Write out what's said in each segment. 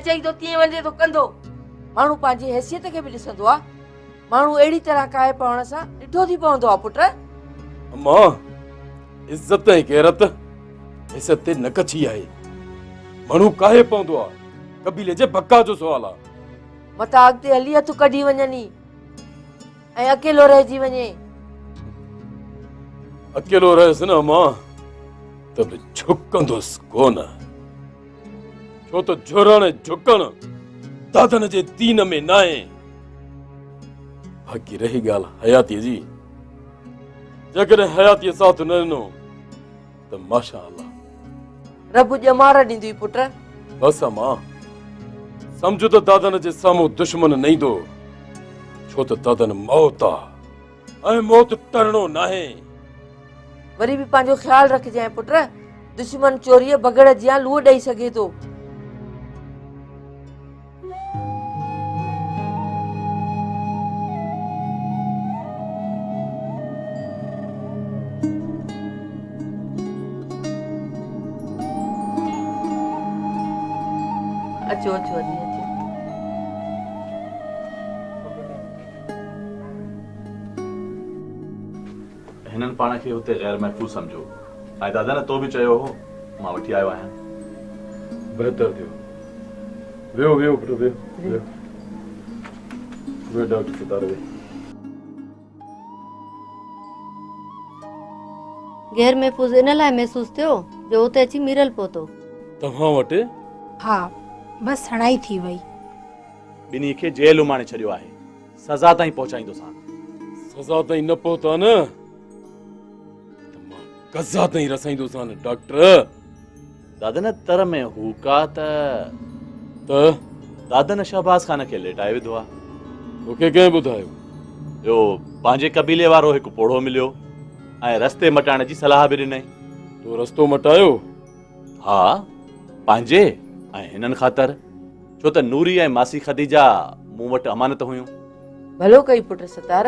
चई तो तीअं वञे तो कंदो माण्हू पंहिंजी हैसियत खे बि ॾिसंदो आहे माण्हू अहिड़ी तरह काए पवण सां ॾिठो थी पवंदो आहे पुट अम्मा इज्जत ऐं गैरत हैसियत ते न कछी आहे माण्हू काहे पवंदो आहे कबीले जे बका जो सुवाल आहे मथां अॻिते हली हथ कढी वञनि ऐं अकेलो रहिजी वञे अकेलो रहियसि न अम्मा त बि झुकंदुसि कोन छो त झुरण झुकण दादन जे दीन में न आहे बाक़ी रही ॻाल्हि हयातीअ जी जेकॾहिं हयातीअ साथ न ॾिनो त माशा अल्लाह रब ॼमार ॾींदी पुट बस अम्मा समझो त दादन जे साम्हूं दुश्मन न ईंदो छो त दादन मौत आहे ऐं मौत टरणो नाहे वरी बि पंहिंजो ख्याल रखजांइ पुट दुश्मन चोरीअ बगड़ जियां लूह ॾेई सघे थो अचो अचो अची अचो हिननि पाण खे हुते गैर महफ़ूज़ समझो ऐं दादा न तो बि चयो हो मां वठी आयो आहियां बहितर थियो वियो वियो पुट वियो वियो वियो डॉक्टर सितारे वियो गैर महफ़ूज़ इन लाइ महसूस थियो जो हुते अची मिरल पहुतो तव्हां वटि हा बस हणाई थी वई ॿिन्ही खे जेल उमाणे छॾियो आहे सज़ा ताईं पहुचाईंदोसां सज़ा ताईं न पहुता न त मां कज़ा ताईं रसाईंदोसां न डॉक्टर दादा न तर में हुका त दादा न शहबाज खान खे लेटाए विधो आहे तोखे कंहिं ॿुधायो ॿियो पंहिंजे कबीले वारो हिकु पोड़ो मिलियो ऐं रस्ते मटाइण जी सलाह बि ॾिनई तो रस्तो मटायो हा पंहिंजे ऐं हिननि ख़ातिर छो त नूरी ऐं मासी ख़दीजा मूं वटि अमानत हुयूं भलो कई पुट सतार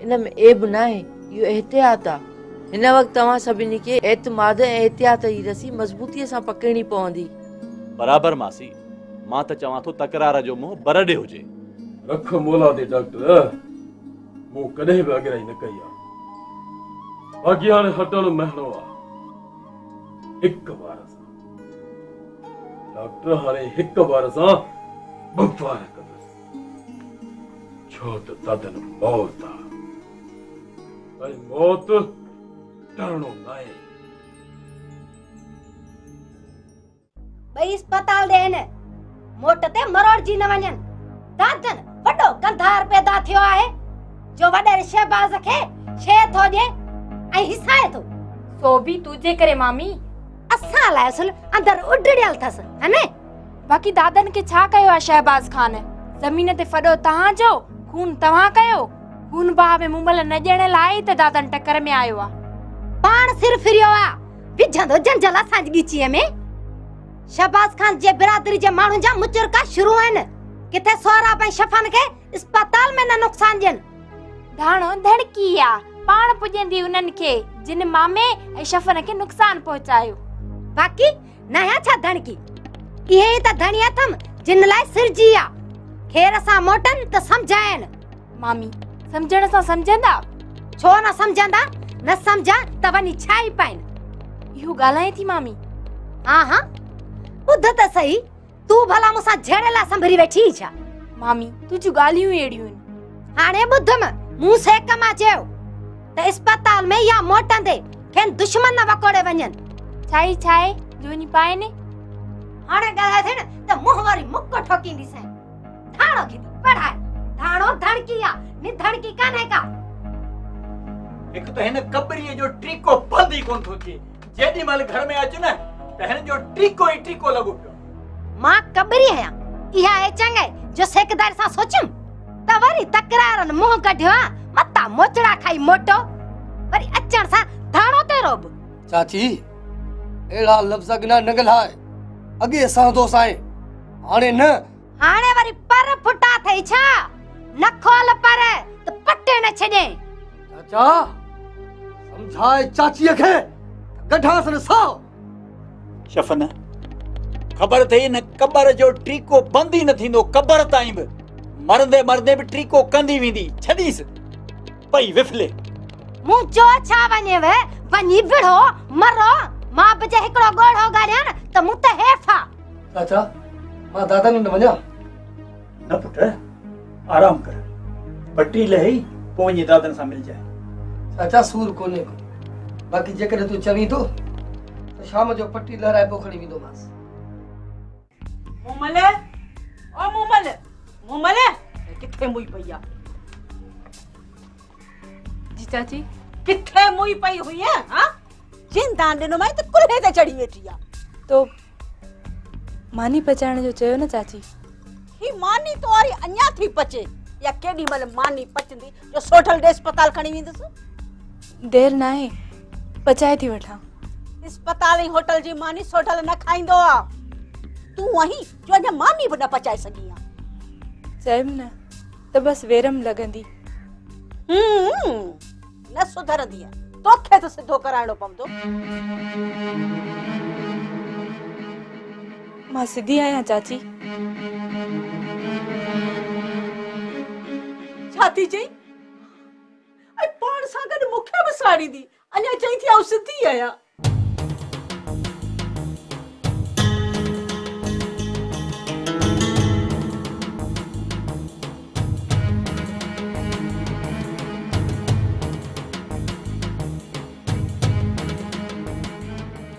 इन में एब न आहे इहो एहतियात आहे हिन वक़्तु तव्हां सभिनी खे एतमाद ऐं एहतियात जी रसी मज़बूतीअ सां पकड़नी पवंदी बराबर मासी मां त चवां थो तकरार जो मुंहुं बरडे हुजे रख मोला दे डॉक्टर मूं कॾहिं बि अॻिराई न कई आहे बाक़ी हाणे हटण महणो आहे हिकु बार सां डॉक्टर हाणे हिकु बार सां ॿ बार कंदुसि छो त दादन मौत आहे ऐं मौत टरणो न आहे भई अस्पताल दे न मोट ते मरोड़ जी न वञनि दादन वॾो गंधार पैदा थियो आहे जो वॾे शहबाज़ खे शे थो ॾे ऐं हिसाए थो सो बि तुझे करे मामी असां लाइ सुल अंदर उडड़ियल थस हने बाक़ी दादन खे छा कयो आहे शहबाज खान ज़मीन ते फॾो तव्हां जो खून तव्हां कयो खून बहा में मुमल न ॾियण लाइ त दादन टकर में आयो आहे पाण सिर फिरियो आहे विझंदो जंजल असांजी ॻीचीअ में शहबाज खान जे बिरादरी जे माण्हुनि जा मुचरका शुरू आहिनि किथे सोहरा ऐं शफन खे अस्पताल में न नुक़सान ॾियनि धाणो धड़की आहे पाण पुॼंदी उन्हनि खे जिन मामे ऐं शफन खे नुक़सान पहुचायो बाक़ी नया छा धणकी इहे त धणी अथम जिन लाइ सिरजी आहे खेर सां मोटन त समझायन मामी समझण सां समझंदा छो न समझंदा न समझा त वञी छाई पाइन इहो ॻाल्हाए थी मामी हा हा ॿुध त सही तूं भला मूंसां झेड़े संभरी वेठी छा मामी तुझियूं ॻाल्हियूं अहिड़ियूं आहिनि हाणे ॿुधम मूं सेक मां चयो त अस्पताल में या मोटंदे खेन दुश्मन न वकोड़े वञनि छाई छाए जो वञी पाए ने हाणे ॻाल्हाए थे न त मुंह वारी मुक्क ठोकींदी सै धाणो खे पढ़ाए धाणो धड़की आ नि धड़की काने का एक तो हिन कबरीअ जो ट्रीको बंद ही कोन थो थिए जेॾी महिल घर में अच न त हिन जो ट्रीको ई ट्रीको लॻो पियो मां कबरी आहियां इहा आहे चङे जो सेकदार सां सोचम त वरी तकरारन मुंह कढियो मता मोचड़ा खाई मोटो वरी अचण सां धाणो ते रोब चाची एड़ा लफ्ज़ अगना न ॻाल्हाए अॻे असां दोस्त आहे हाणे न हाणे वरी पर फुटा थई छा न खोल पर त पटे न छॾे चाचा समझाए चाचीअ खे गढास न साओ शफन ख़बर अथई न क़बर जो ट्रीको बंद ई न थींदो क़बर ताईं बि मरंदे मरंदे बि ट्रीको कंदी वेंदी छॾीस पई विफले मूं चो छा वञे वे वञी बिड़ो मरो मां बजे हिकड़ो गोड़ो गाड़िया न त मूं त हेफा चाचा मां दादा ने वञा न पुट आराम कर पट्टी लही पोइ वञी दादन सां मिल जाए चाचा सूर कोने को बाक़ी जेकॾहिं तूं चवीं थो त शाम जो पट्टी लहराए पोइ खणी वेंदोमांसि मुमल ओ मुमल मुमल किथे मुई पई आ जी चाची किथे मुई पई हुई है हां चिंता ॾिनो मैं त कुल्हे ते चढ़ी वेठी आ तो मानी पचाइण जो चयो न चाची ही मानी तो वारी अञा थी पचे या केडी मल मानी पचंदी जो सोठल दे अस्पताल खणी वेंदस देर ना है पचाए थी वठा अस्पताल ऐं होटल जी मानी सोठल न खाईंदो आ तू वही जो अञा मानी बि न पचाए सघी आ चयम न तो बस वेरम लगंदी न सुधरंदी आ तोखे तो सिधो कराइणो पवंदो मां सिधी आहियां चाची छा थी चई ऐं पाण सां गॾु मूंखे बि साड़ींदी अञा चई थी आउं सिधी आहियां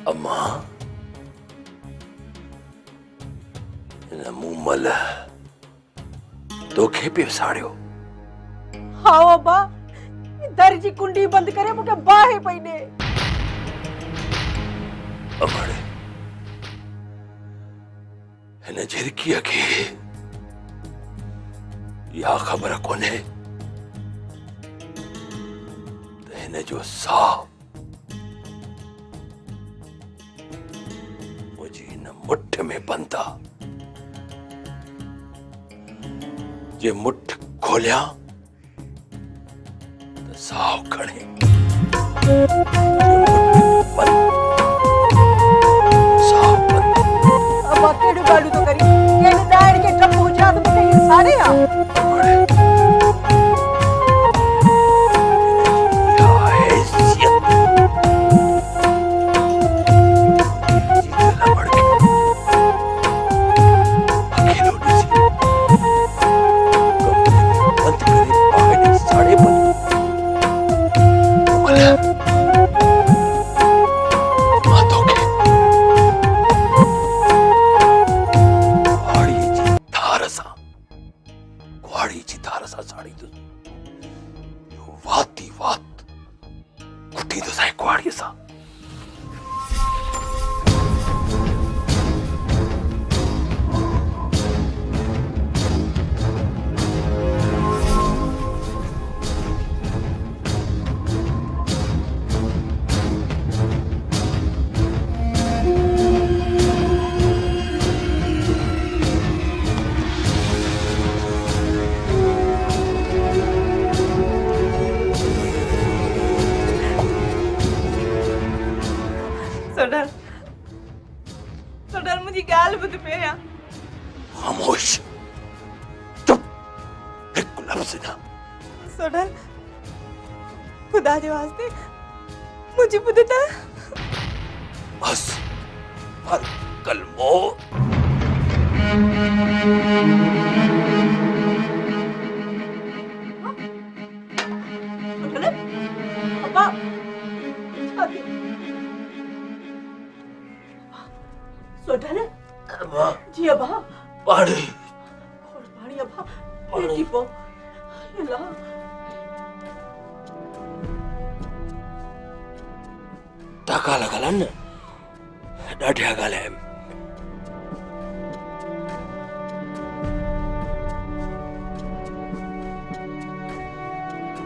अम्मा मूमल तोखे पे साड़ियो हाँ अब्बा दर जी कुंडी बंद करे मूंखे बाहि पई ॾे अमड़ हिन झिरकीअ खे या ख़बर कोन्हे त हिन जो साह मुंहिंजी हिन मुठ में बंद आहे जे मुठ खोलियां त साह खणे अब्बा केॾो ॻाल्हियूं थो करी केॾे ॾाइण खे टप हुजां त मूंखे इहे साड़े आ सोडल मुझी गाल बुध पेया खामोश चुप एक लफ्ज़ ना सोडल खुदा जे वास्ते मुझे बुधता बस पर कलमो अब्बा सोडल अम्मा जी अब्बा पानी पानी अब्बा पानी पो ला टाका लॻल न ॾाढिया ॻाल्हाइम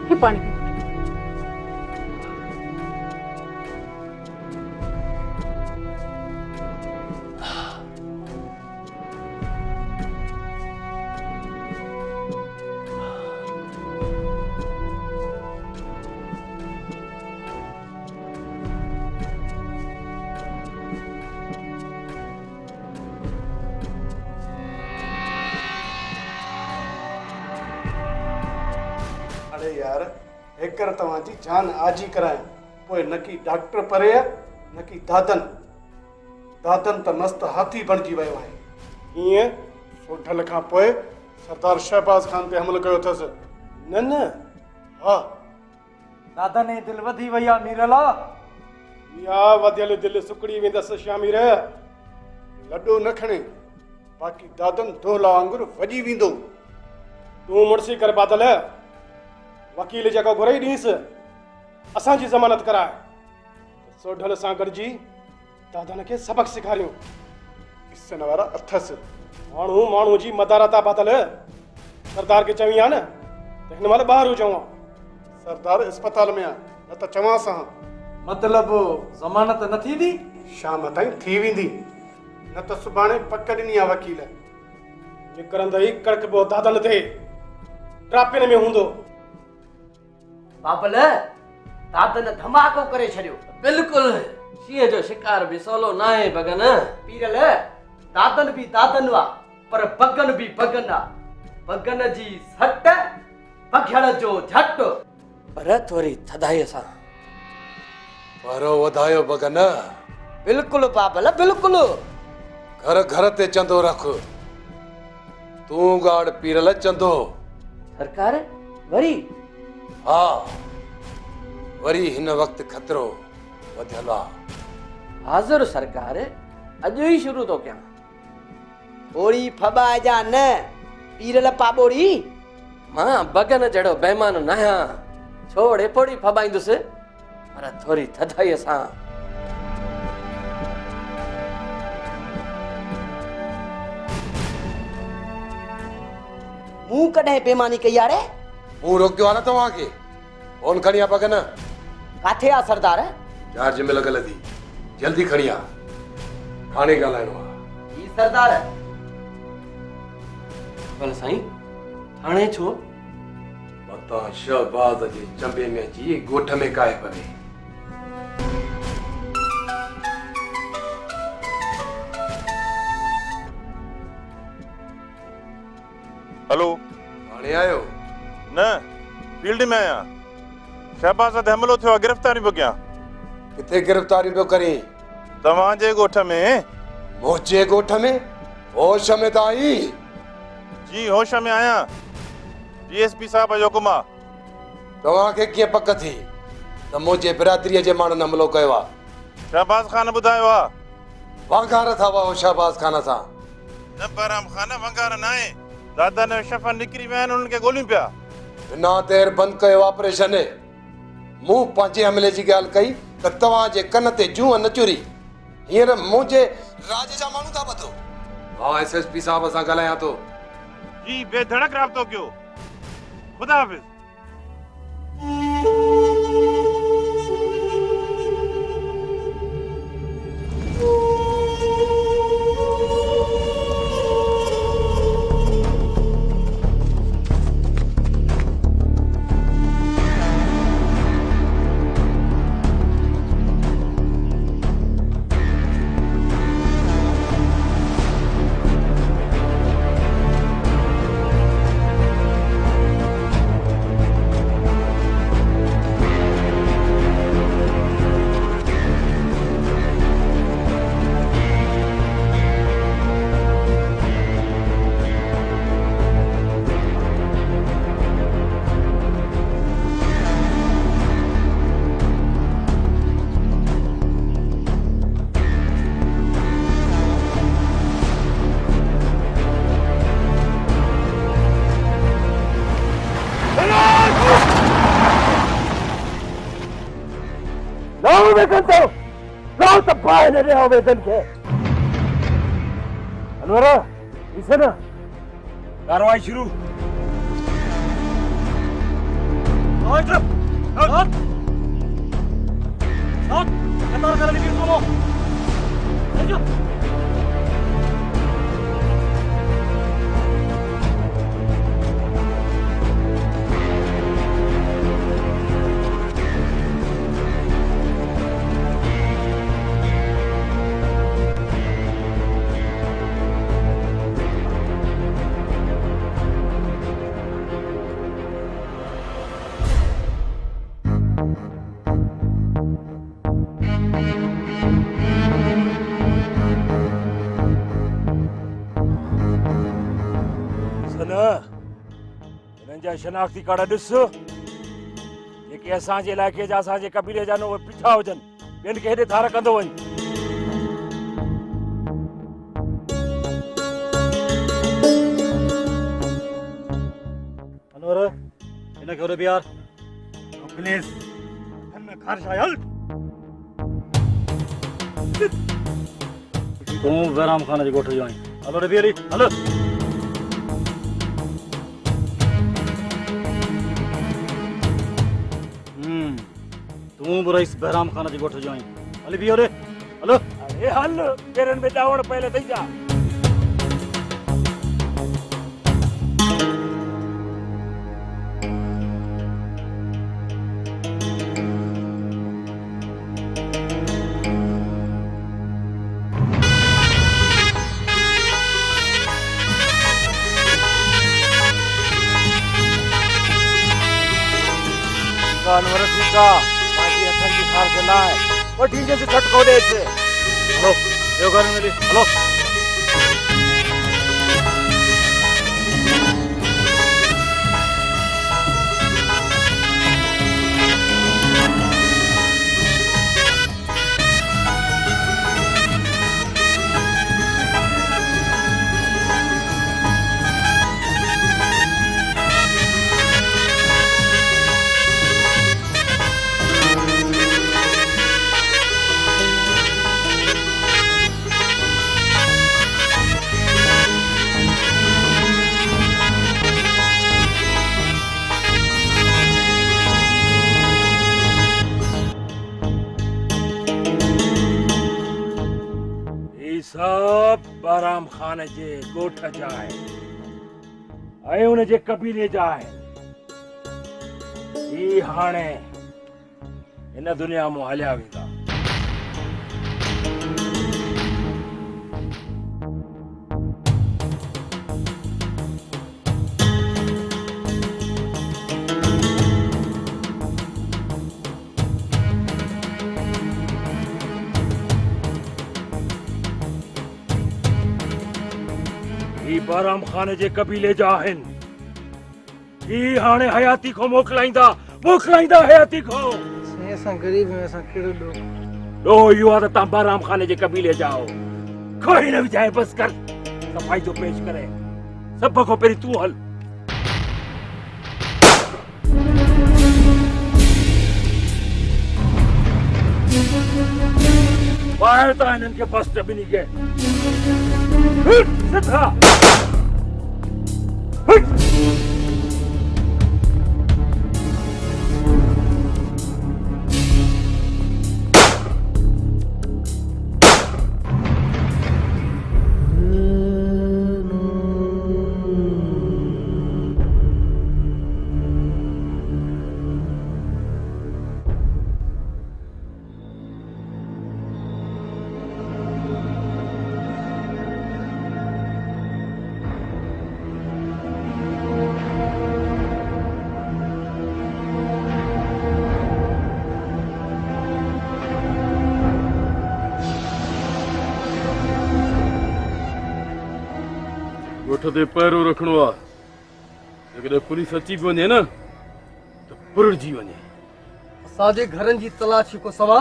हे पानी हेकर तव्हांजी जान आजी कराए पोइ न की डॉक्टर परे आहे न की दादन त मस्त हाथी बणिजी वियो आहे। ईअं सोढल खां पोइ सरदार शहबाज खान ते हमलो कयो अथसि। न हा दादा ने दिल वधी वई आहे मीरला। या वधियल दिलि सुकड़ी वेंदसि शामीर। लॾो न खणे बाक़ी दादन दोला वांगुरु वॼी वेंदो। तूं मुड़सी कर बादल वकील जेको घुराई ॾींसि असांजी ज़मानत कराए सोढल सां गॾिजी दादन खे सबक सेखारियूं। किसन वारा अथसि माण्हू माण्हू जी मदारता बादल। सरदार खे चवी आहे न त हिन महिल ॿाहिरि हुजऊं आहे। सरदार अस्पताल में आहे न त चवां सां मतलब ज़मानत न थींदी? शाम ताईं थी वेंदी न त सुभाणे पक ॾिनी आहे वकील। निकिरंदे ई कड़कबो दादन ते ट्रापिन में हूंदो। बाबल दादन धमाको करे छॾियो। बिल्कुल शींहं जो शिकार बि सवलो न आहे भगन। पीरल दादन बि दादन वा पर बगन बि बगन आ। बगन जी सट बघियड़ जो झट पर थोरी थधाईअ सां। वारो वधायो बगन। बिल्कुल बाबल बिल्कुल। घर घर ते चंदो रख। तूं गाड़ पीरल चंदो। सरकार वरी? हा वरी हिन वक्त खतरो वधियल आहे। हाज़ुर सरकार अॼु ई शुरू थो कयां। ओड़ी फबाए जा न पीरल पाबोड़ी। मां बगन जहिड़ो बेईमान न आहियां छोड़े पोड़ी फबाईंदुसि पर थोरी थधाईअ सां। मूं कॾहिं बेईमानी कई आहे रे? मूं रोकियो आहे न तव्हांखे। फोन खणी आ बगन। काथे आ सरदार? चार्ज में लॻल थी जल्दी खणी आ हाणे ॻाल्हाइणो आहे। जी सरदार। भल साईं हाणे छो? मतां शहबाज जे चंबे में अची ॻोठ में काए पवे। हेलो हाणे आयो? न फील्ड में आहियां। शहबाज ते हमलो थियो आहे गिरफ़्तारी पियो कयां। किथे गिरफ़्तारी पियो करीं? तव्हांजे ॻोठ में। मुंहिंजे ॻोठ में? होश में त आई? जी होश में आहियां। डीएसपी साहब जो हुकुम आहे। तव्हांखे कीअं पक थी त मुंहिंजे बिरादरीअ जे माण्हुनि हमलो कयो आहे? शहबाज खान ॿुधायो आहे। वंगार था हुआ शहबाज खान सां? न बहराम खान वंगार न आहे। दादा ने शफ़ा निकिरी विया आहिनि उन्हनि खे ॻोल्हियूं पिया। बिना देर बंदि कयो ऑपरेशन। मूं पंहिंजे हमले जी ॻाल्हि कई त तव्हांजे कन ते जूअ न चुरी। हींअर मुंहिंजे राज जा माण्हू था ॿधो। मां एसएसपी साहब सां ॻाल्हायां थो। जी बेधड़क राब्तो कयो। खुदा हाफ़िज़। कार्रवाई शुरू। जा शनाख्ती कार्ड ॾिस जेके असांजे इलाइक़े जा असांजे कबीले जा न उहे पीठा हुजनि ॿियनि खे हेॾे थार कंदो वञ। अनवर इनखे होॾे बीहार। प्लीज में ख़र्च आयल तूं बहराम खान जे ॻोठ जो आहीं। हलो रे बीहरी हलो। तूं बि रईस बहराम खान जे ॻोठ जो आहीं। हली बीहो रे हलो। अरे हल पेरनि में ॾावण पहले थई जा। अनवर ठीकु आहे पंहिंजी अखनि जी ख़ार कंदा आहे वठी जंहिंखे झटको ॾेसि। हलो ॿियो घर में मिली हलो। सब बहराम खान जे ॻोठ जा आहिनि ऐं उन जे कबीले जा आहिनि। ही हाणे हिन दुनिया मां हलिया वेंदा। बहराम खान जे कबीले जा आहिनि। ही हाणे हयाती को मोकिलाईंदा हयाती को। असां गरीब आहियूं असां कहिड़ो ॾोहो इहो आहे त तव्हां बहराम खान जे कबीले जा आहियो। कोई न विझाए बसि कर सफ़ाई जो पेश करे। सभ खां पहिरीं तूं हल। ॿाहिरि था हिननि खे बस ॿिन्ही खे सिधा। ॻोठ ते पहिरो रखणो आहे। जेकॾहिं पुलिस अची बि वञे न त पुरड़जी वञे। असांजे घरनि जी तलाशी को सवा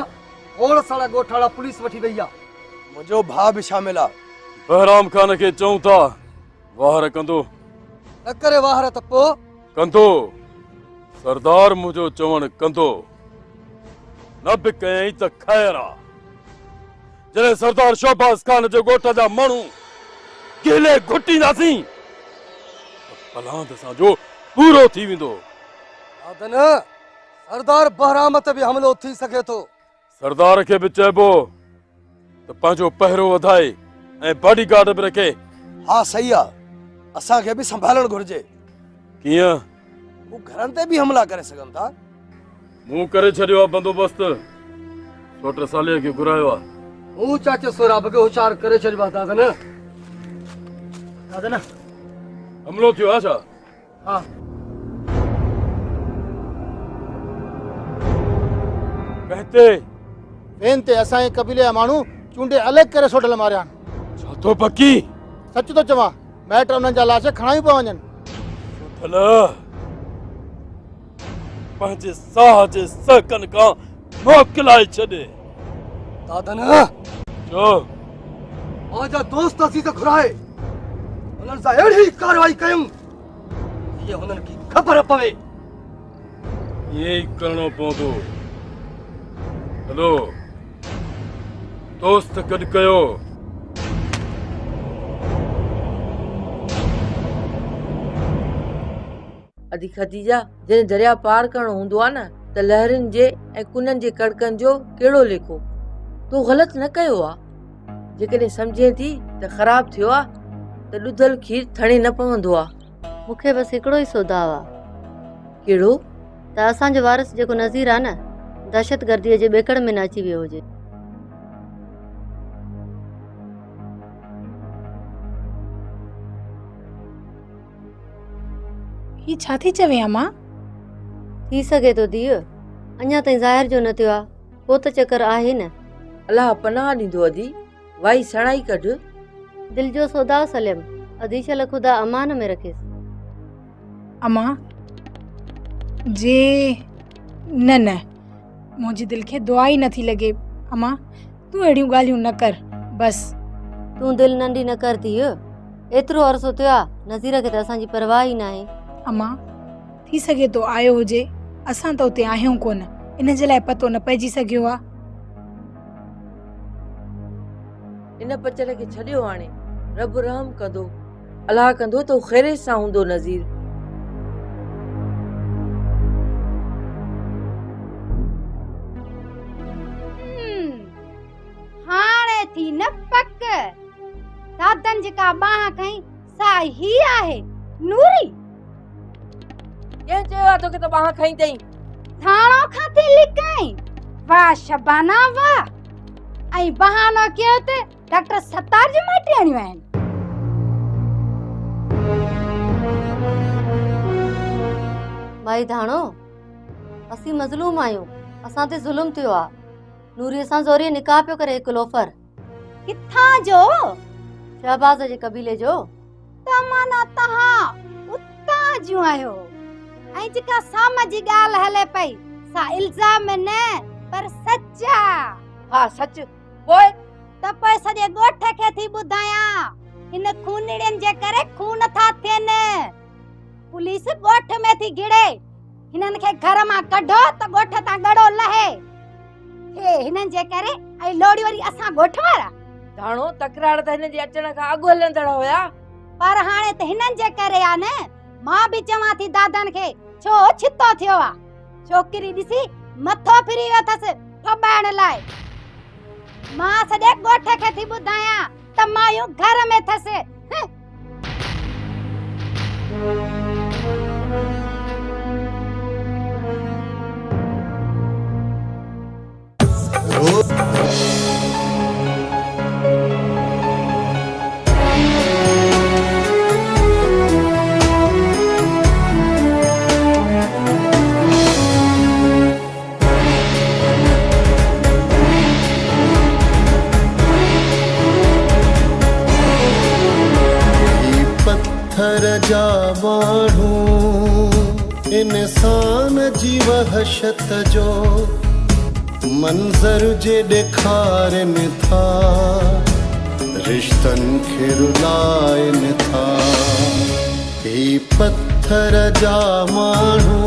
खोड़ सारा ॻोठाणा पुलिस वठी वई आहे। मुंहिंजो भाउ बि शामिल आहे। बहराम खान खे चऊं था वाहर कंदो। न करे वाहर त पोइ कंदो। सरदार मुंहिंजो चवण कंदो। न बि कयईं त ख़ैर आहे। जॾहिं सरदार शहबाज खान जे ॻोठ जा माण्हू केले घुटींदासीं त बलांद असांजो पूरो थी वेंदो। दादन सरदार बहराम ते बि हमलो थी सघे थो। सरदार खे बि चइबो त पंहिंजो पहिरो वधाए ऐं बॉडीगार्ड बि रखे। हा सही आहे। असांखे बि संभालणु घुर्जे। कीअं? हू घरनि ते बि हमला करे सघनि था। मूं करे छॾियो आहे बंदोबस्त। 1 साले खे घुरायो आहे। हू चाचे सोराब खे होशियार करे छॾियो आहे दादन। दादन हमलो थियो आहे छा? हा वेन ते असांजे कबीले जा माण्हू चूंडे अलॻि करे सोडल मारिया आहिनि। छा तो पकी? सच थो चवां। मैट उन्हनि जा लाश खणाई पिया वञनि। पंहिंजे साह जे सहकन खां मोकिलाए छॾे। दादन जो आजा दोस्त असीं त घुराए उन्हनि सां अहिड़ी कार्रवाई कयूं ये उन्हनि खे ख़बर पवे। ये करणो पवंदो। हलो दोस्त गॾु कयो। अदी खदीजा जॾहिं दरिया पार करणो हूंदो आहे न त लहरुनि जे ऐं कुननि जे कड़कनि जो कहिड़ो लेखो तो ग़लति न कयो आहे। जेकॾहिं सम्झे थी त ख़राब थियो आहे त ॾुधल खीर थणे न पवंदो आहे। मूंखे बसि हिकिड़ो ई सुधाव आहे। कहिड़ो? त असांजो वारिस जेको नज़ीर आहे न दहशतगर्दीअ जे ॿेकड़ में न अची वियो हुजे। ही छा थी चवे अम्मा? थी सघे थो धीउ अञा ताईं ज़ाहिर जो न थियो आहे, को त चकर आहे न। अलाह पनाह ॾींदो अदी, वाई सणाई कढ। दिल जो सौदा सलेम अदीशल खुदा अमान में रखेस। अम्मा जे न न मुंहिंजी दिलि खे दुआ ई नथी लॻे। अम्मा तूं अहिड़ियूं ॻाल्हियूं न कर बस। तूं दिलि नंढी न कर धीउ, एतिरो अरसो थियो आहे नज़ीर खे त असांजी परवाह ई न आहे। अम्मा थी सघे थो आयो हुजे, असां त उते आहियूं कोन, इन जे लाइ पतो न पइजी सघियो आहे। इन पचर खे छॾियो हाणे, रब रहम कंदो, अलाह कंदो तो ख़ैर सां हूंदो नज़ीर। हाणे थी न पक दादन जेका बाह खई सा ही आहे नूरी। कंहिं चयो आहे तोखे त बाह खई अथई? थाणो खां थी लिकाई। वाह शबाना वाह। ऐं बहानो कयो त डॉक्टर सत्तार जी माइटी आणियूं आहिनि। भाई धाणो असीं मज़लूम आहियूं, असां ते ज़ुल्म थियो आहे। नूरी सां ज़ोरीअ निकाह पियो करे हिकु लोफर। किथां जो? शहबाज जे कबीले जो। तमाना तहां उतां जूं आहियो ऐं जेका साम जी ॻाल्हि हले पई सा इल्ज़ाम न पर सच्चा। हा सच। पोइ त पोइ सॼे ॻोठ खे थी ॿुधायां, हिन खूनड़ियुनि जे करे खून था थियनि। पुलिस ॻोठ में थी गिड़े, हिननि खे घर मां कढो त ॻोठ तां गड़ो लहे। हे हिननि जे करे ऐं लोड़ी वरी असां ॻोठ वारा। धाणो तकरार त हिन जे अचण खां अॻु हलंदड़ हुया, पर हाणे त हिननि जे करे आ न। मां बि चवां थी दादन खे छो छितो थियो आ। छोकिरी ॾिसी मथो फिरी वियो अथसि फॿाइण लाइ। मां सॼे ॻोठ खे थी ॿुधायां त मायूं घर में अथसि। पत्थर जा माण्हू इंसान जी वहशत जो मंज़र जे ॾेखारनि था, रिश्तनि खे रुलाइनि था। ही पत्थर जा माण्हू